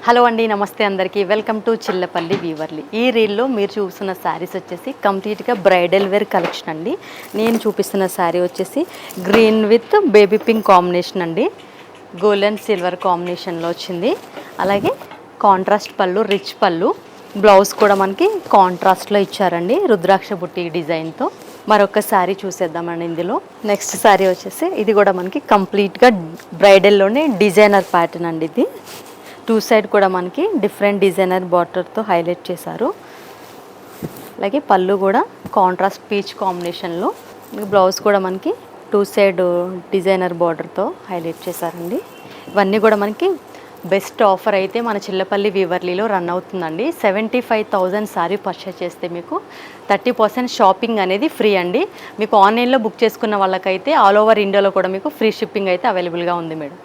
Hello అండి, నమస్తే అందరికీ. Welcome to Chillapalli Weaverly. ఈ రీల్లో మీరు చూస్తున్న శారీస్ వచ్చేసి కంప్లీట్గా బ్రైడల్ వేర్ కలెక్షన్ అండి. నేను చూపిస్తున్న శారీ వచ్చేసి green with baby pink combination అండి. గోల్డ్ అండ్ సిల్వర్ కాంబినేషన్లో వచ్చింది. అలాగే కాంట్రాస్ట్ పళ్ళు, రిచ్ పళ్ళు, బ్లౌజ్ కూడా మనకి కాంట్రాస్ట్లో ఇచ్చారండి రుద్రాక్ష బుట్టి డిజైన్తో. మరొక శారీ చూసేద్దామండి. ఇందులో నెక్స్ట్ శారీ వచ్చేసి ఇది కూడా మనకి కంప్లీట్గా బ్రైడల్లోనే డిజైనర్ ప్యాటర్న్ అండి. ఇది టూ సైడ్ కూడా మనకి డిఫరెంట్ డిజైనర్ బార్డర్తో హైలైట్ చేశారు. అలాగే పళ్ళు కూడా కాంట్రాస్ట్ పీచ్ కాంబినేషన్లో, బ్లౌజ్ కూడా మనకి టూ సైడ్ డిజైనర్ బార్డర్తో హైలైట్ చేశారండి. ఇవన్నీ కూడా మనకి బెస్ట్ ఆఫర్ అయితే మన చిల్లపల్లి వీవర్లీలో రన్ అవుతుందండి. 75,000 శారీ పర్చేస్ చేస్తే మీకు 30% షాపింగ్ అనేది ఫ్రీ అండి. మీకు ఆన్లైన్లో బుక్ చేసుకున్న వాళ్ళకైతే ఆల్ ఓవర్ ఇండియాలో కూడా మీకు ఫ్రీ షిప్పింగ్ అయితే అవైలబుల్గా ఉంది మేడం.